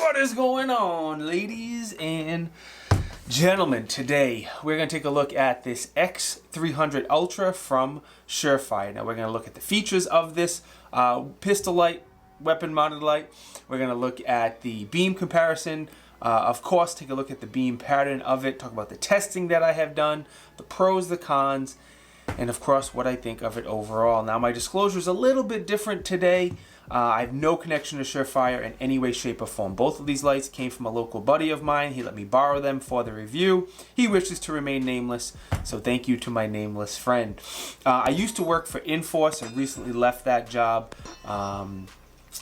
What is going on, ladies and gentlemen? Today we're going to take a look at this X300 Ultra from Surefire. Now we're going to look at the features of this pistol light, weapon mounted light. We're going to look at the beam comparison. Of course, take a look at the beam pattern of it, talk about the testing that I have done, the pros, the cons, and of course what I think of it overall. Now my disclosure is a little bit different today. I have no connection to Surefire in any way, shape, or form. Both of these lights came from a local buddy of mine. He let me borrow them for the review. He wishes to remain nameless, so thank you to my nameless friend. I used to work for Inforce. I recently left that job.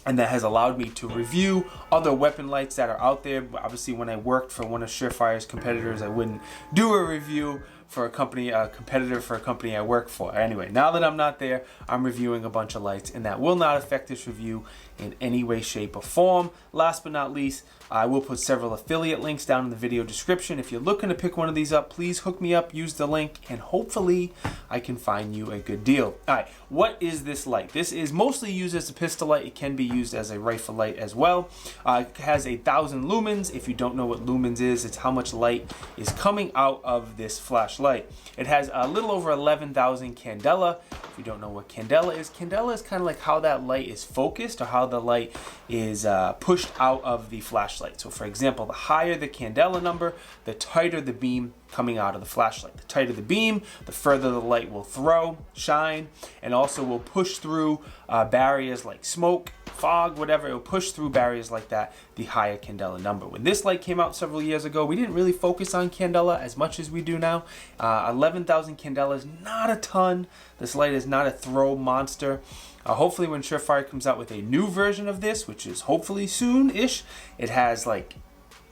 And that has allowed me to review other weapon lights that are out there. Obviously, when I worked for one of Surefire's competitors, I wouldn't do a review for a company, a competitor for a company I work for. Anyway, now that I'm not there, I'm reviewing a bunch of lights, and that will not affect this review in any way, shape, or form. Last but not least, I will put several affiliate links down in the video description. If you're looking to pick one of these up, please hook me up, use the link, and hopefully I can find you a good deal. All right, what is this light? This is mostly used as a pistol light. It can be used as a rifle light as well. It has 1,000 lumens. If you don't know what lumens is, it's how much light is coming out of this flashlight. It has a little over 11,000 Candela. If you don't know what Candela is kind of like how that light is focused, or how the light is pushed out of the flashlight. So for example, the higher the Candela number, the tighter the beam coming out of the flashlight. The tighter the beam, the further the light will throw, shine, and also will push through barriers like smoke, fog, whatever. It will push through barriers like that, the higher Candela number. When this light came out several years ago, we didn't really focus on Candela as much as we do now. 11,000 Candela is not a ton. This light is not a throw monster. Hopefully when Surefire comes out with a new version of this, which is hopefully soon-ish, it has like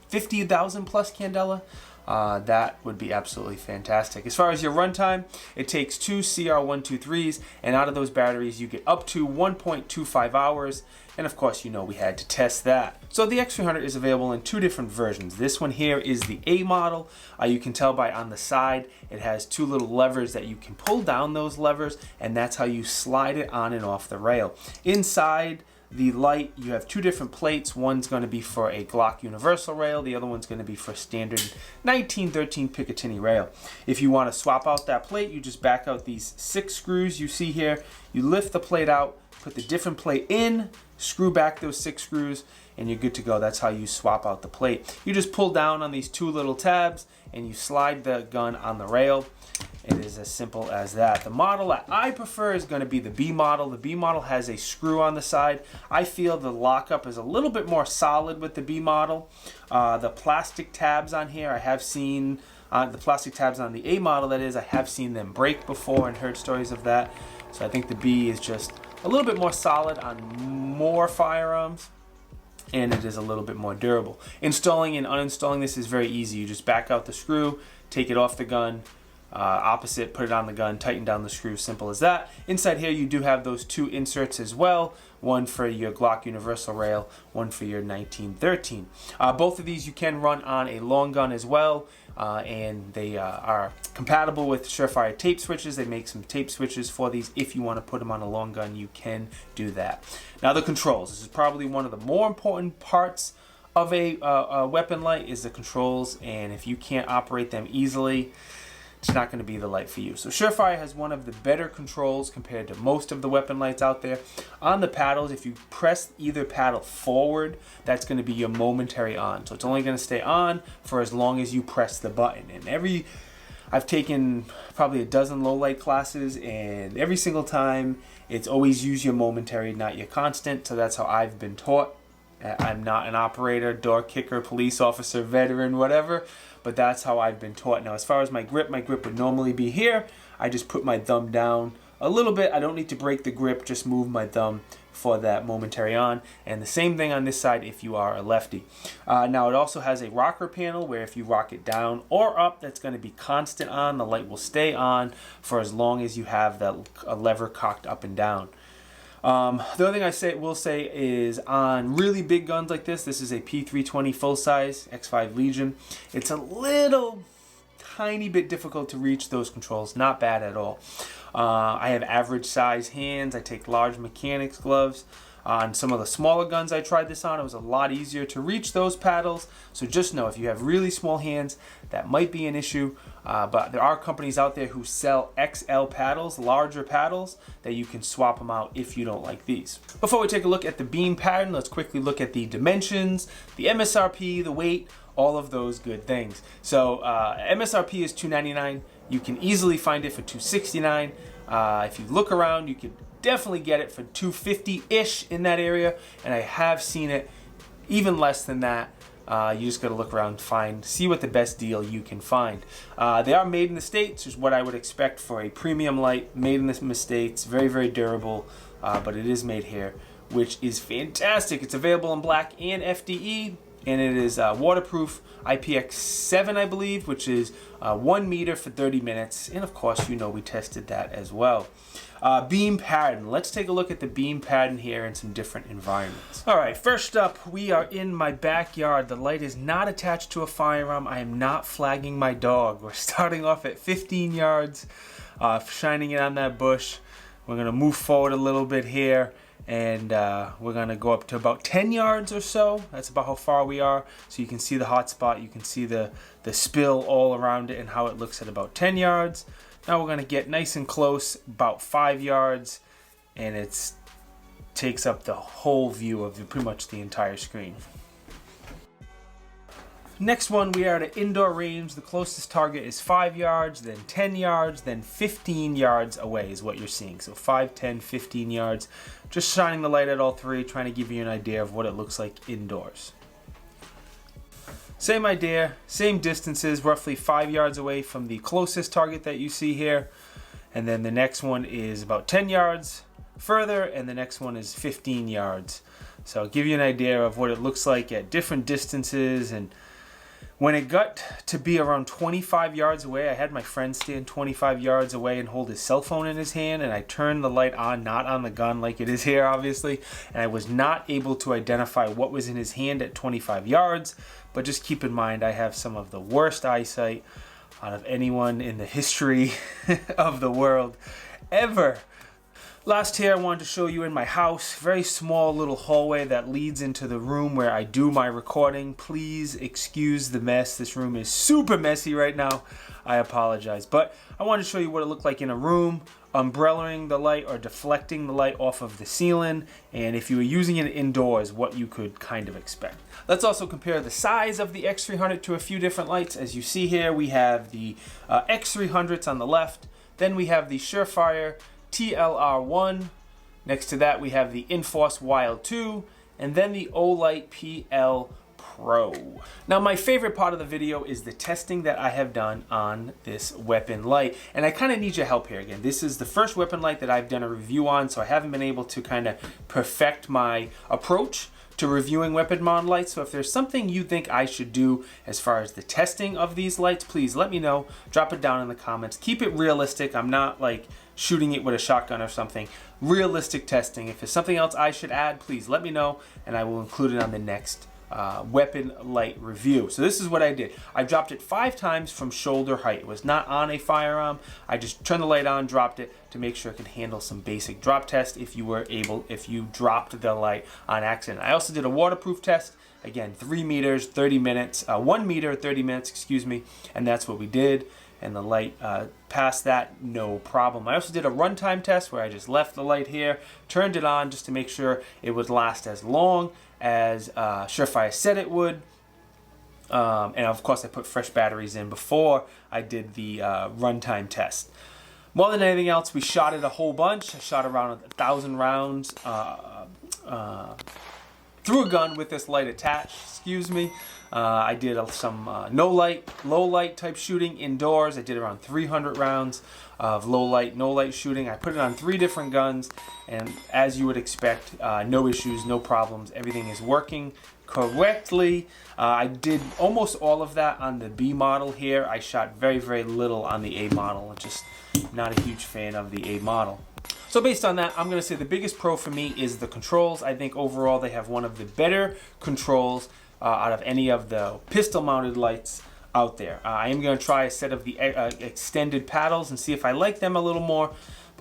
50,000 plus Candela. That would be absolutely fantastic. As far as your runtime, it takes two CR123s, and out of those batteries you get up to 1.25 hours. And of course, you know, we had to test that. So the X300 is available in two different versions. This one here is the A model. You can tell by on the side, it has two little levers that you can pull down those levers, and that's how you slide it on and off the rail. Inside the light, you have two different plates. One's going to be for a Glock universal rail. The other one's going to be for a standard 1913 Picatinny rail. If you want to swap out that plate, you just back out these 6 screws you see here. You lift the plate out, put the different plate in, screw back those 6 screws, and you're good to go. That's how you swap out the plate. You just pull down on these 2 little tabs and you slide the gun on the rail. It is as simple as that. The model that I prefer is going to be the B model. The B model has a screw on the side. I feel the lockup is a little bit more solid with the B model. The plastic tabs on here, I have seen the plastic tabs on the A model, that is, I have seen them break before and heard stories of that. So I think the B is just a little bit more solid on more firearms, and it is a little bit more durable. Installing and uninstalling this is very easy. You just back out the screw, take it off the gun, opposite, put it on the gun, tighten down the screw, simple as that. Inside here you do have those 2 inserts as well, one for your Glock universal rail, one for your 1913. Both of these you can run on a long gun as well, and they are compatible with Surefire tape switches. They make some tape switches for these. If you want to put them on a long gun, you can do that. Now the controls. This is probably one of the more important parts of a weapon light, is the controls, and if you can't operate them easily, it's not going to be the light for you. So Surefire has one of the better controls compared to most of the weapon lights out there. On the paddles, if you press either paddle forward, that's going to be your momentary on. So it's only going to stay on for as long as you press the button. And I've taken probably a dozen low light classes, and every single time it's always use your momentary, not your constant. So that's how I've been taught. I'm not an operator, door kicker, police officer, veteran, whatever, but that's how I've been taught. Now, as far as my grip would normally be here. I just put my thumb down a little bit. I don't need to break the grip, just move my thumb for that momentary on. And the same thing on this side if you are a lefty. Now, it also has a rocker panel where if you rock it down or up, that's going to be constant on. The light will stay on for as long as you have that lever cocked up and down. The other thing will say is on really big guns like this is a P320 full size X5 Legion. It's a little tiny bit difficult to reach those controls, not bad at all. I have average size hands. I take large mechanics gloves. On some of the smaller guns I tried this on, it was a lot easier to reach those paddles. So just know if you have really small hands, that might be an issue. But there are companies out there who sell XL paddles, larger paddles, that you can swap them out if you don't like these. Before we take a look at the beam pattern, let's quickly look at the dimensions, the MSRP, the weight, all of those good things. So MSRP is $299. You can easily find it for $269. If you look around, you could definitely get it for $250-ish in that area, and I have seen it even less than that. You just gotta look around, see what the best deal you can find. They are made in the States, is what I would expect for a premium light, made in the States, very, very durable, but it is made here, which is fantastic. It's available in black and FDE, and it is waterproof, IPX7, I believe, which is 1 meter for 30 minutes, and of course, you know we tested that as well. Beam pattern. Let's take a look at the beam pattern here in some different environments. All right, first up, we are in my backyard. The light is not attached to a firearm. I am not flagging my dog. We're starting off at 15 yards, shining it on that bush. We're gonna move forward a little bit here, and we're gonna go up to about 10 yards or so. That's about how far we are. So you can see the hot spot, you can see the spill all around it and how it looks at about 10 yards. Now we're gonna get nice and close, about 5 yards, and it takes up the whole view of pretty much the entire screen. Next one, we are at indoor range. The closest target is 5 yards, then 10 yards, then 15 yards away is what you're seeing. So 5, 10, 15 yards. Just shining the light at all three, trying to give you an idea of what it looks like indoors. Same idea, same distances, roughly 5 yards away from the closest target that you see here. And then the next one is about 10 yards further, and the next one is 15 yards. So I'll give you an idea of what it looks like at different distances. And when it got to be around 25 yards away, I had my friend stand 25 yards away and hold his cell phone in his hand, and I turned the light on, not on the gun like it is here, obviously, and I was not able to identify what was in his hand at 25 yards, but just keep in mind, I have some of the worst eyesight out of anyone in the history of the world ever. Last here, I wanted to show you in my house, very small little hallway that leads into the room where I do my recording. Please excuse the mess. This room is super messy right now. I apologize. But I wanted to show you what it looked like in a room, umbrellaing the light or deflecting the light off of the ceiling, and if you were using it indoors, what you could kind of expect. Let's also compare the size of the X300 to a few different lights. As you see here, we have the X300s on the left, then we have the Surefire TLR1. Next to that, we have the Inforce Wild 2, and then the Olight PL Pro. Now, my favorite part of the video is the testing that I have done on this weapon light, and I kind of need your help here. Again, this is the first weapon light that I've done a review on, so I haven't been able to kind of perfect my approach to reviewing weapon mod lights. So if there's something you think I should do as far as the testing of these lights, please let me know. Drop it down in the comments. Keep it realistic. I'm not like shooting it with a shotgun or something. Realistic testing. If there's something else I should add, please let me know, and I will include it on the next weapon light review. So this is what I did. I dropped it 5 times from shoulder height. It was not on a firearm. I just turned the light on, dropped it to make sure it could handle some basic drop test if you dropped the light on accident. I also did a waterproof test. Again, 3 meters, 30 minutes, 1 meter, 30 minutes, excuse me, and that's what we did. And the light passed that, no problem. I also did a runtime test where I just left the light here, turned it on just to make sure it would last as long as Surefire said it would. And of course I put fresh batteries in before I did the runtime test. More than anything else, we shot it a whole bunch. I shot around 1,000 rounds through a gun with this light attached, excuse me. I did some no light, low light type shooting indoors. I did around 300 rounds of low light, no light shooting. I put it on 3 different guns, and as you would expect, no issues, no problems. Everything is working correctly. I did almost all of that on the B model here. I shot very, very little on the A model. I'm just not a huge fan of the A model. So based on that, I'm going to say the biggest pro for me is the controls. I think overall they have one of the better controls out of any of the pistol mounted lights out there. I am going to try a set of the extended paddles and see if I like them a little more.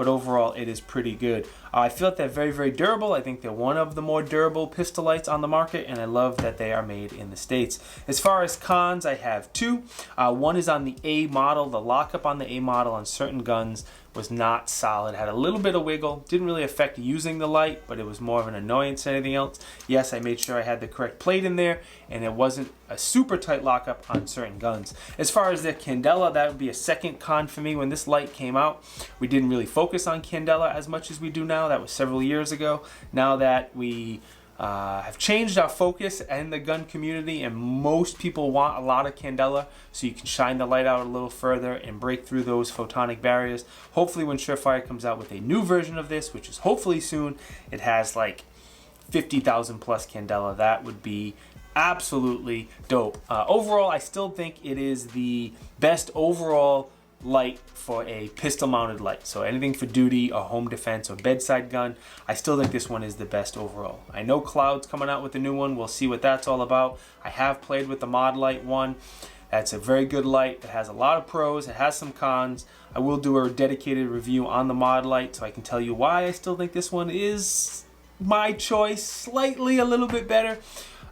but overall it is pretty good. I feel that they're very, very durable. I think they're one of the more durable pistol lights on the market, and I love that they are made in the States. As far as cons, I have two. One is on the A model. The lockup on the A model on certain guns was not solid. Had a little bit of wiggle. Didn't really affect using the light, but it was more of an annoyance than anything else. Yes, I made sure I had the correct plate in there, and it wasn't a super tight lockup on certain guns. As far as the Candela, that would be a second con for me. When this light came out, we didn't really focus on Candela as much as we do now. That was several years ago. Now that we have changed our focus and the gun community, and most people want a lot of Candela so you can shine the light out a little further and break through those photonic barriers. Hopefully when Surefire comes out with a new version of this, which is hopefully soon, it has like 50,000 plus Candela. That would be absolutely dope. Overall, I still think it is the best overall light for a pistol mounted light. So anything for duty or home defense or bedside gun, I still think this one is the best overall. I know Cloud's coming out with a new one. We'll see what that's all about. I have played with the Mod Light one. That's a very good light. It has a lot of pros. It has some cons. I will do a dedicated review on the Mod Light so I can tell you why I still think this one is my choice, slightly a little bit better.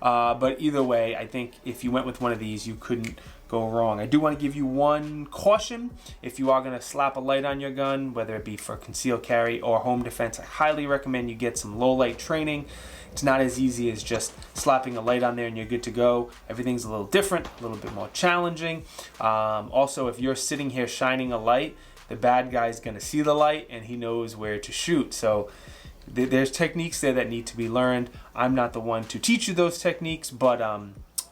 But either way, I think if you went with one of these, you couldn't go wrong. I do want to give you one caution. If you are going to slap a light on your gun, whether it be for concealed carry or home defense, I highly recommend you get some low light training. It's not as easy as just slapping a light on there and you're good to go. Everything's a little different, a little bit more challenging. Also, if you're sitting here shining a light, the bad guy's going to see the light and he knows where to shoot. So there's techniques there that need to be learned. I'm not the one to teach you those techniques, but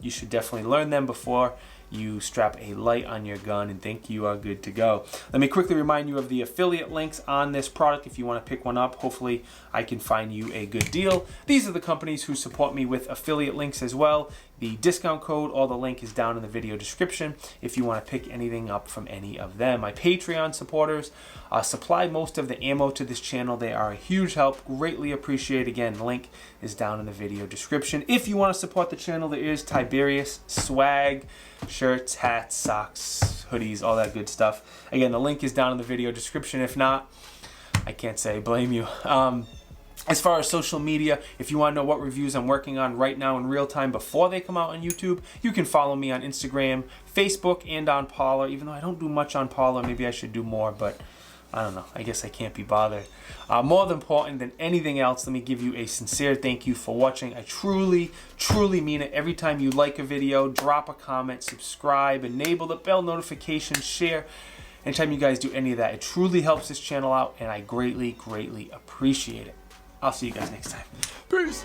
you should definitely learn them before you strap a light on your gun and think you are good to go. Let me quickly remind you of the affiliate links on this product if you want to pick one up. Hopefully I can find you a good deal. These are the companies who support me with affiliate links as well. The discount code or the link is down in the video description if you want to pick anything up from any of them. My Patreon supporters supply most of the ammo to this channel. They are a huge help. Greatly appreciate. Again, link is down in the video description. If you want to support the channel, there is Tiberious swag, shirts, hats, socks, hoodies, all that good stuff. Again, the link is down in the video description. If not, I can't say blame you. As far as social media, if you want to know what reviews I'm working on right now in real time before they come out on YouTube, you can follow me on Instagram, Facebook, and on Parler. Even though I don't do much on Parler, maybe I should do more, but I don't know. I guess I can't be bothered. More important than anything else, let me give you a sincere thank you for watching. I truly, truly mean it. Every time you like a video, drop a comment, subscribe, enable the bell notification, share. Anytime you guys do any of that, it truly helps this channel out, and I greatly, greatly appreciate it. I'll see you guys next time. Peace.